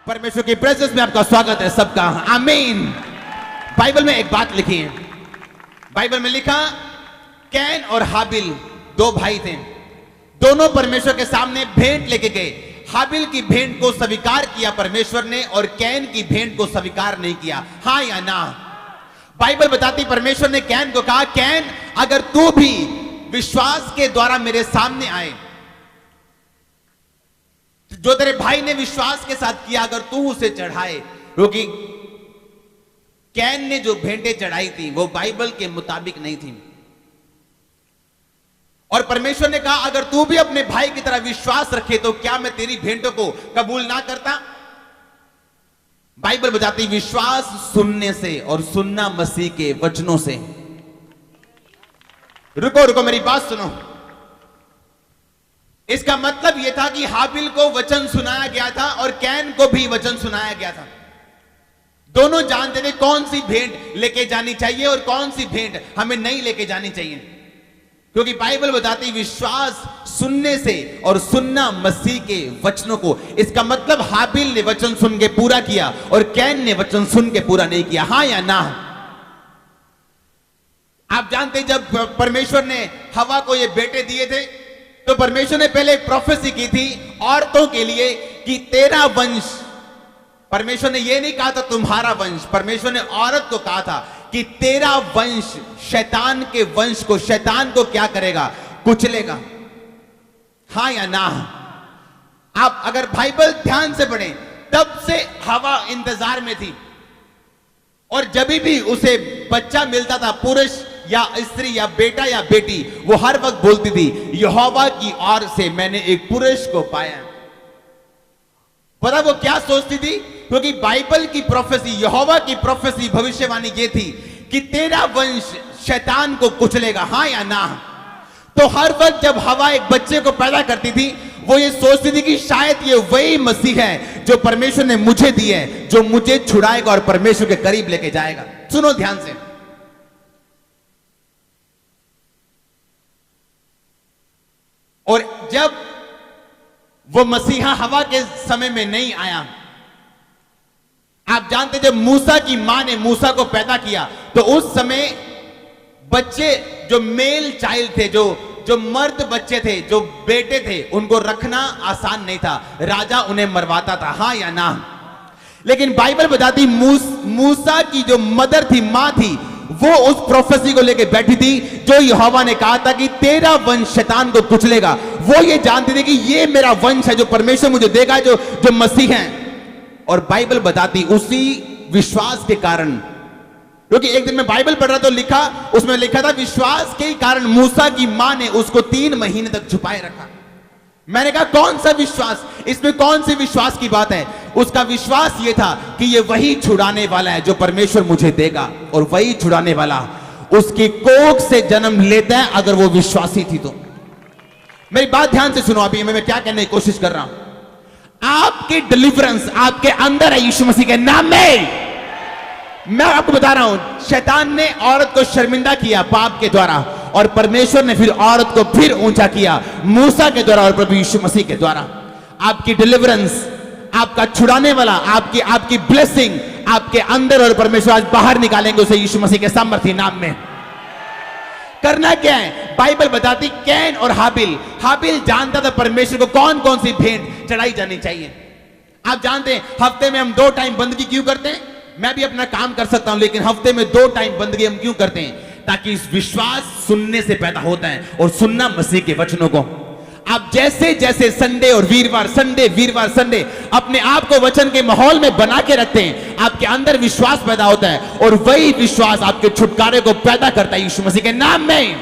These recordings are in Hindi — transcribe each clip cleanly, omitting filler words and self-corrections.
परमेश्वर की प्रेजेंस में आपका स्वागत है सबका, आमीन। बाइबल में एक बात लिखी है, बाइबल में लिखा कैन और हाबिल दो भाई थे, दोनों परमेश्वर के सामने भेंट लेके गए। हाबिल की भेंट को स्वीकार किया परमेश्वर ने और कैन की भेंट को स्वीकार नहीं किया, हाँ या ना। बाइबल बताती परमेश्वर ने कैन को कहा, कैन अगर तू भी विश्वास के द्वारा मेरे सामने आए, जो तेरे भाई ने विश्वास के साथ किया अगर तू उसे चढ़ाए, क्योंकि कैन ने जो भेंटें चढ़ाई थी वो बाइबल के मुताबिक नहीं थी। और परमेश्वर ने कहा अगर तू भी अपने भाई की तरह विश्वास रखे तो क्या मैं तेरी भेंटों को कबूल ना करता। बाइबल बताती विश्वास सुनने से और सुनना मसीह के वचनों से। रुको रुको मेरी बात सुनो। इसका मतलब यह था कि हाबिल को वचन सुनाया गया था और कैन को भी वचन सुनाया गया था। दोनों जानते थे कौन सी भेंट लेके जानी चाहिए और कौन सी भेंट हमें नहीं लेके जानी चाहिए, क्योंकि बाइबल बताती विश्वास सुनने से और सुनना मसीह के वचनों को। इसका मतलब हाबिल ने वचन सुन के पूरा किया और कैन ने वचन सुन के पूरा नहीं किया, हां या ना। आप जानते जब परमेश्वर ने हवा को ये बेटे दिए थे तो परमेश्वर ने पहले एक प्रोफेसी की थी औरतों के लिए कि तेरा वंश, परमेश्वर ने यह नहीं कहा था तुम्हारा वंश, परमेश्वर ने औरत को कहा था कि तेरा वंश शैतान के वंश को, शैतान को क्या करेगा, कुचलेगा, हां या ना। आप अगर बाइबल ध्यान से पढ़ें तब से हवा इंतजार में थी और जब भी उसे बच्चा मिलता था, पुरुष या स्त्री या बेटा या बेटी, वो हर वक्त बोलती थी यहोवा की ओर से मैंने एक पुरुष को पाया। पता वो क्या सोचती थी, क्योंकि बाइबल की प्रोफेसी, यहोवा की प्रोफेसी, भविष्यवाणी ये थी कि तेरा वंश शैतान को कुचलेगा, हां या ना। तो हर वक्त जब हवा एक बच्चे को पैदा करती थी वो ये सोचती थी कि शायद ये वही मसीह है जो परमेश्वर ने मुझे दी है, जो मुझे छुड़ाएगा और परमेश्वर के करीब लेके जाएगा। सुनो ध्यान से, और जब वो मसीहा हवा के समय में नहीं आया, आप जानते जब मूसा की मां ने मूसा को पैदा किया तो उस समय बच्चे जो मेल चाइल्ड थे, जो मर्द बच्चे थे, जो बेटे थे, उनको रखना आसान नहीं था, राजा उन्हें मरवाता था, हां या ना। लेकिन बाइबल बताती मूसा की जो मदर थी, मां थी, वो उस प्रोफेसी को लेके बैठी थी जो यहोवा ने कहा था कि तेरा वंश शैतान को कुचलेगा। वो ये जानती थी कि ये मेरा वंश है जो परमेश्वर मुझे देगा, जो मसीह है। और बाइबल बताती उसी विश्वास के कारण, क्योंकि एक दिन मैं बाइबल पढ़ रहा तो लिखा, उसमें लिखा था विश्वास के कारण मूसा की मां ने उसको 3 महीने तक छुपाए रखा। मैंने कहा कौन सा विश्वास, इसमें कौन सी विश्वास की बात है। उसका विश्वास यह था कि ये वही छुड़ाने वाला है जो परमेश्वर मुझे देगा, और वही छुड़ाने वाला उसकी कोख से जन्म लेता है अगर वो विश्वासी थी तो। मेरी बात ध्यान से सुनो, अभी मैं क्या कहने की कोशिश कर रहा हूं। आपकी डिलीवरेंस आपके अंदर है यीशु मसीह के नाम में। मैं आपको बता रहा हूं, शैतान ने औरत को शर्मिंदा किया पाप के द्वारा, और परमेश्वर ने फिर औरत को फिर ऊंचा किया मूसा के द्वारा और प्रभु यीशु मसीह के द्वारा। आपकी डिलीवरेंस, आपका छुड़ाने वाला, आपकी ब्लेसिंग आपके अंदर, और परमेश्वर आज बाहर निकालेंगे उसे यीशु मसीह के सामर्थ्य नाम में। करना क्या है, बाइबल बताती कैन और हाबिल जानता था परमेश्वर को कौन कौन सी भेंट चढ़ाई जानी चाहिए। आप जानते हैं हफ्ते में हम 2 टाइम बंदगी क्यों करते हैं। मैं भी अपना काम कर सकता हूं, लेकिन हफ्ते में 2 टाइम बंदगी हम क्यों करते हैं, ताकि इस विश्वास सुनने से पैदा होता है और सुनना मसीह के वचनों को। आप जैसे जैसे संडे और वीरवार संडे अपने आप को वचन के माहौल में बना के रखते हैं, आपके अंदर विश्वास पैदा होता है, और वही विश्वास आपके छुटकारे को पैदा करता है यीशु मसीह के नाम में।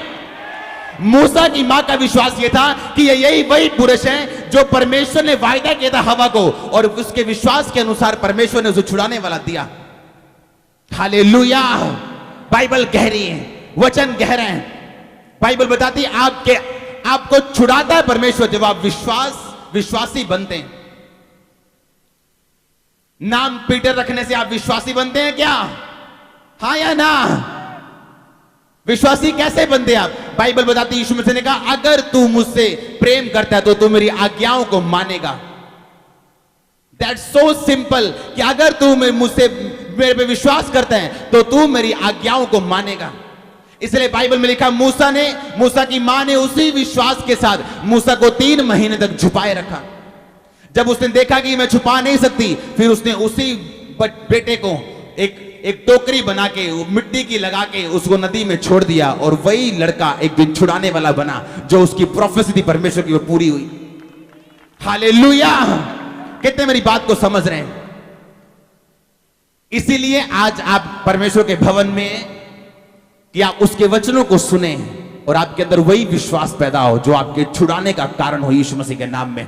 मूसा की मां का विश्वास यह था कि यही वही पुरुष है जो परमेश्वर ने वायदा किया था हवा को, और उसके विश्वास के अनुसार परमेश्वर ने उसे छुड़ाने वाला दिया। हालेलुया। बाइबल गहरी है, वचन गहरा है। बाइबल बताती है आपको छुड़ाता है परमेश्वर जब आप विश्वासी बनते हैं। नाम पीटर रखने से आप विश्वासी बनते हैं क्या, हां या ना। विश्वासी कैसे बनते आप, बाइबल बताती है यीशु मसीह ने कहा अगर तू मुझसे प्रेम करता है तो तू मेरी आज्ञाओं को मानेगा। दैट्स सो सिंपल कि अगर तू मुझसे मेरे पे विश्वास करता है तो तू मेरी आज्ञाओं को मानेगा। इसलिए बाइबल में लिखा मूसा की मां ने उसी विश्वास के साथ मूसा को 3 महीने तक छुपाए रखा। जब उसने देखा कि मैं छुपा नहीं सकती, फिर उसने उसी बेटे को एक टोकरी बना के मिट्टी की लगा के उसको नदी में छोड़ दिया, और वही लड़का एक दिन छुड़ाने वाला बना जो उसकी प्रोफेसी थी परमेश्वर की, वो पूरी हुई। हालेलुया! कितने मेरी बात को समझ रहे हैं? इसीलिए आज आप परमेश्वर के भवन में कि आप उसके वचनों को सुने और आपके अंदर वही विश्वास पैदा हो जो आपके छुड़ाने का कारण हो, यीशु मसीह के नाम में।